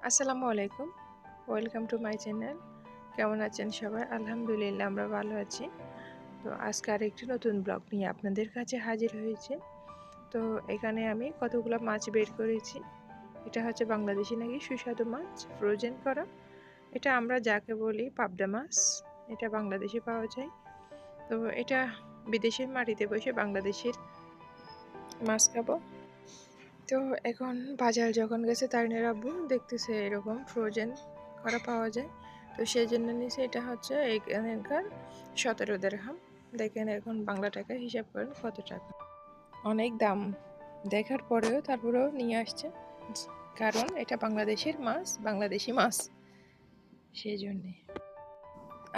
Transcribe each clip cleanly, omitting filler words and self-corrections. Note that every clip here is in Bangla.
আসসালামু আলাইকুম, ওয়েলকাম টু মাই চ্যানেল। কেমন আছেন সবাই? আলহামদুলিল্লাহ আমরা ভালো আছি। তো আজকে আরেকটি নতুন ব্লগ নিয়ে আপনাদের কাছে হাজির হয়েছে। তো এখানে আমি কতগুলো মাছ বের করেছি। এটা হচ্ছে বাংলাদেশি নাকি সুস্বাদু মাছ, ফ্রোজেন করা। এটা আমরা যাকে বলি পাবদা মাছ, এটা বাংলাদেশে পাওয়া যায়। তো এটা বিদেশের মাটিতে বসে বাংলাদেশের মাছ খাবো। তো এখন বাজার যখন গেছে তারিনের আব্বু দেখতেছে এরকম ফ্রোজেন করা পাওয়া যায়, তো সেই জন্য নিচে। এটা হচ্ছে এখানকার 17 দিরহাম। দেখেন এখন বাংলা টাকায় হিসাব করেন কত টাকা। অনেক দাম দেখার পরেও তারপরেও নিয়ে আসছে, কারণ এটা বাংলাদেশের মাছ, বাংলাদেশি মাছ, সেই জন্যে।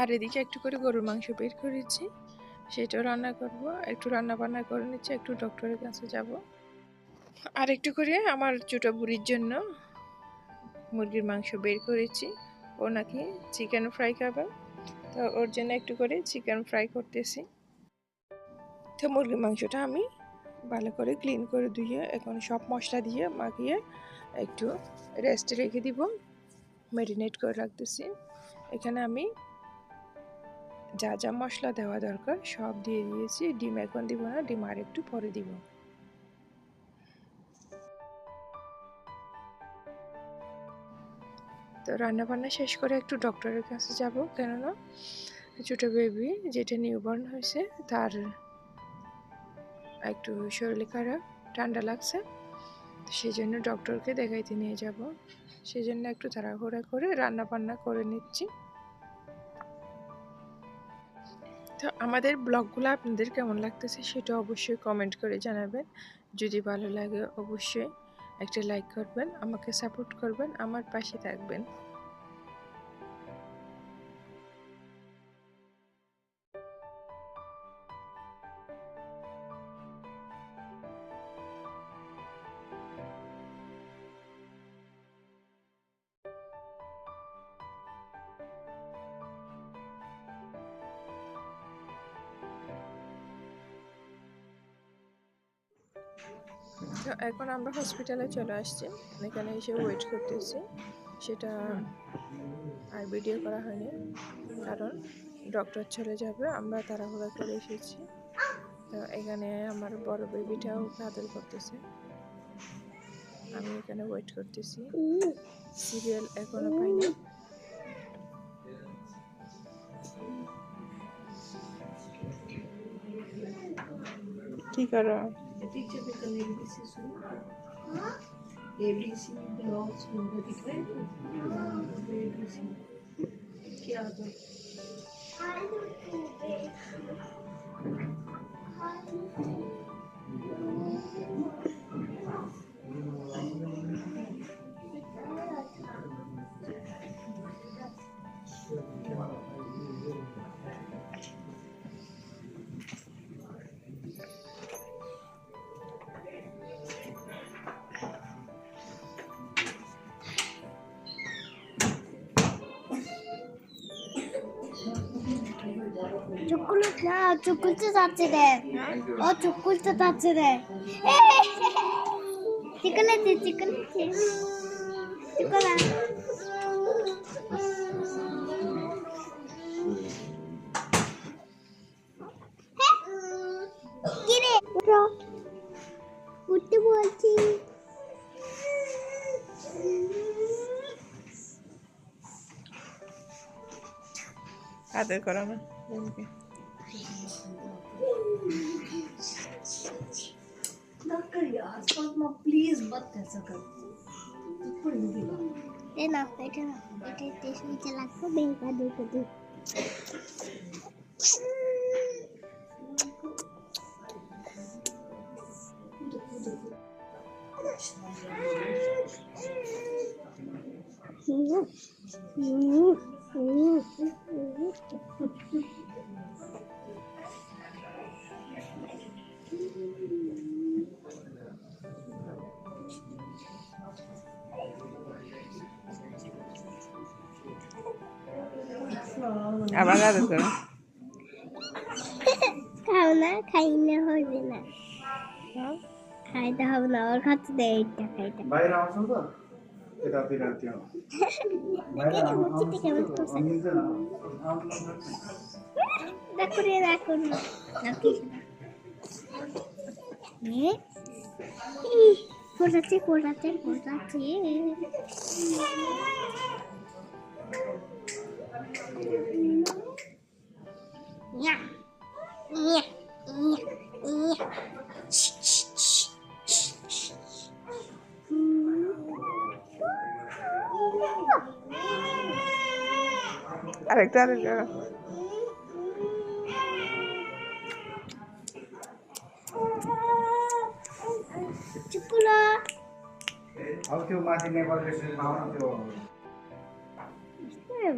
আর এদিকে একটু করে গরুর মাংস বের করেছি, সেটাও রান্না করব। একটু রান্না বান্না করে নিচ্ছি, একটু ডক্টরের কাছে যাব। আর একটু করে আমার ছোট বুড়ির জন্য মুরগির মাংস বের করেছি। ও নাকি চিকেন ফ্রাই খাবে, তো ওর জন্য একটু করে চিকেন ফ্রাই করতেছি। তো মুরগির মাংসটা আমি ভালো করে ক্লিন করে ধুয়ে এখন সব মশলা দিয়ে মাখিয়ে একটু রেস্টে রেখে দিব, ম্যারিনেট করে রাখতেছি। এখানে আমি যা যা মশলা দেওয়া দরকার সব দিয়ে দিয়েছি। ডিম এখন দিব না, ডিম আর একটু পরে দিব। তো রান্নাবান্না শেষ করে একটু ডক্টরের কাছে যাব, কেননা ছোটো বেবি যেটা নিউবর্ন হয়েছে তার একটু শরীর খারাপ, ঠান্ডা লাগছে, সেই জন্য ডক্টরকে দেখাইতে নিয়ে যাব। সেই জন্য একটু তাড়াহুড়া করে রান্না বান্না করে নিচ্ছি। তো আমাদের ব্লগগুলো আপনাদের কেমন লাগতেছে সেটা অবশ্যই কমেন্ট করে জানাবেন। যদি ভালো লাগে অবশ্যই একটা লাইক করবেন, আমাকে সাপোর্ট করবেন, আমার পাশে থাকবেন। তো এখন আমরা হসপিটালে চলে আসছি, এখানে এসে ওয়েট করতেছি। সেটা আর ভিডিও করা হয়নি, কারণ ডক্টর চলে যাবে, আমরা তাড়াহুড়া করে এসেছি। তো এখানে আমার বড় বেবিটাও আদর করতেছে, আমি এখানে ওয়েট করতেছি। সিরিয়াল এখনো পাইনি। কি করো? চুকুল না চুকুলতে যাচ্ছে রে ও চুকুলতে যাচ্ছে রে চিকেন আছে চিকেন আছে চিকেন কি রে উঠো উঠতে বলছি আদর করো না। कर यार फातिमा प्लीज मत ऐसा कर এ না এটা টেস্ট নিচে লাগবে বেকা দেখো তুই আবার আদর করো। খাও না খাইলে হবে না খাইতে হবে না ওর খাচ্ছে দে এইটা খাইতে বাইরে আসো তো মুচিতে কেমন করছে দেখো রে দেখো নাকি ফোটাচ্ছে ফোটাচ্ছে ফোটাচ্ছে ইয়া ইয়া ইয়া ইয়া আরেকটা আরেকটা চুকুলা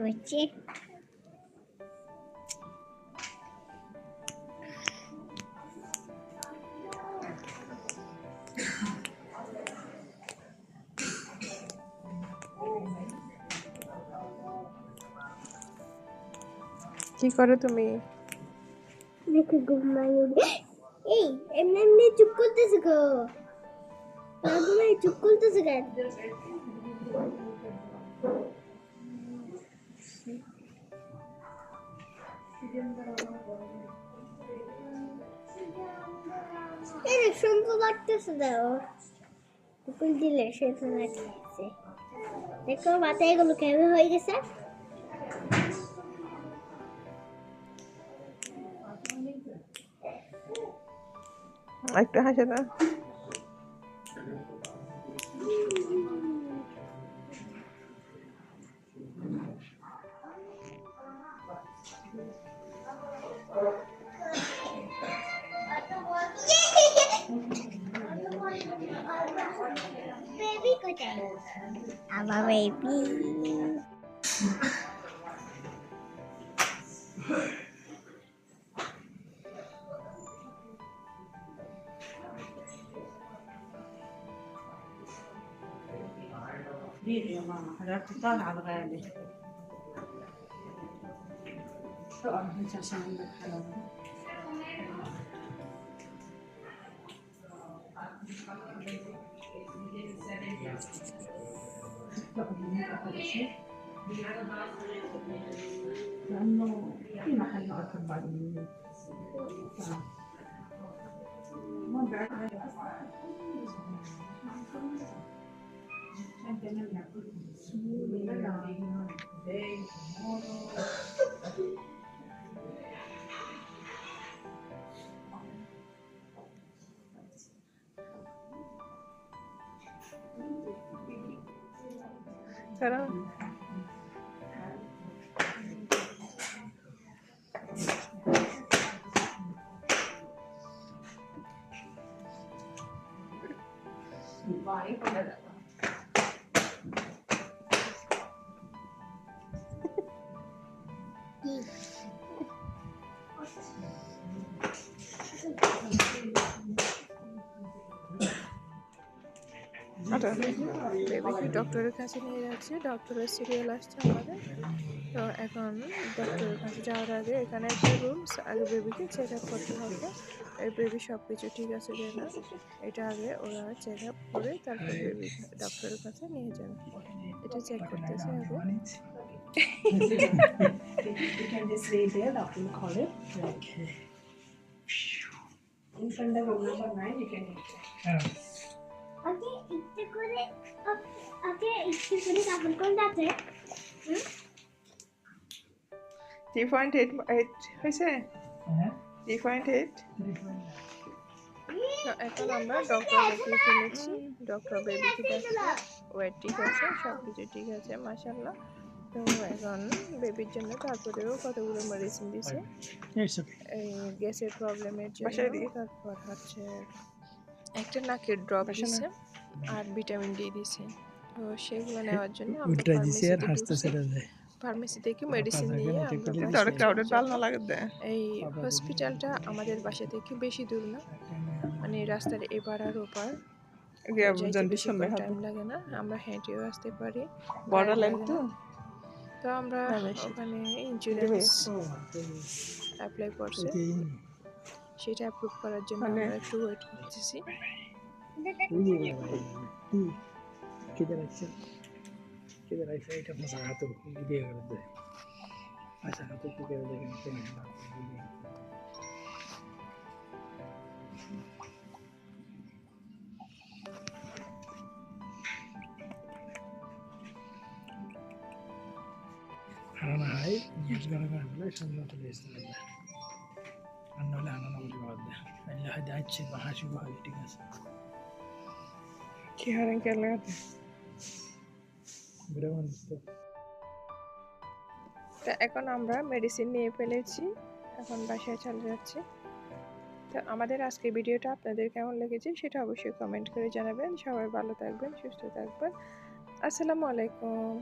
বলছে কি করো তুমি? দেখো ঘুমাই এই এমনি এমনি চুপ করতেছে গো ঘুমাই চুপ করতেছে কেন এই শুনতে লাগতেছে দাও কুকুর দিলে শুনতে লাগতেছে দেখো মাথায় এগুলো কেমন হয়ে গেছে একটু হাসে না বেবি কোথায় আমার বেবি دقيقة يا ماما حضرتك طالعة على الغالي اقعد انت عشان عندك حلاوة لأنه في محل أكل بعدين ما بعرف কারণ বেবিকে ডক্টরের কাছে নিয়ে যাচ্ছে ডক্টরের সিরিয়াল আসছে আমাদের তো এখন ডক্টরের কাছে যাওয়ার আগে এখানে একটা রুলস আগে বেবিকে চেক আপ করতে হবে এই বেবি সব কিছু ঠিক আছে কিনা এটা আগে ওরা চেক আপ করে তারপর বেবি ডক্টরের কাছে নিয়ে যাবে এটা চেক করতেছে আগে You can just lay there, doctor will call it. In front of room number 9, you can take it. আগে একটু করে আগে একটু করে কাপড় কোন যাচ্ছে 3.8 হয়েছে 3.8 তো এখন আমরা ডক্টর দেখিয়ে ফেলেছি ডক্টর বেবিকে দেখছে ওয়েট ঠিক আছে সব কিছু ঠিক আছে মাশাআল্লাহ তো এখন বেবির জন্য তারপরেও কতগুলো মেডিসিন দিছে এই গ্যাসের প্রবলেমের জন্য তারপর হচ্ছে একটা নাকের ড্রপ দিছে আর ভিটামিন ডি দিছে তো সেগুলো নেওয়ার জন্য আমরা ফার্মেসি থেকে মেডিসিন নিয়ে এই হসপিটালটা আমাদের বাসা থেকে বেশি দূর না মানে রাস্তার এপার আর ওপার টাইম লাগে না আমরা হেঁটেও আসতে পারি তো আমরা ওখানে ইন্স্যুরেন্স অ্যাপ্লাই করছি সেটা অ্যাপ্রুভ করার জন্য আমরা একটু ওয়েট করতেছি Kita rai saya itu masa satu ide kerja. Masa satu kita dengan teman. Karena hai, news gara-gara mulai semua tulis tadi. Anda lah anak nak buat dah. Allah ada aja bahasa bahasa tigas. কি হারান কে লাগাতে Berawan tu. তো এখন আমরা মেডিসিন নিয়ে ফেলেছি, এখন বাসায় চলে যাচ্ছি। তো আমাদের আজকে ভিডিওটা আপনাদের কেমন লেগেছে সেটা অবশ্যই কমেন্ট করে জানাবেন। সবাই ভালো থাকবেন, সুস্থ থাকবেন। আসসালামু আলাইকুম।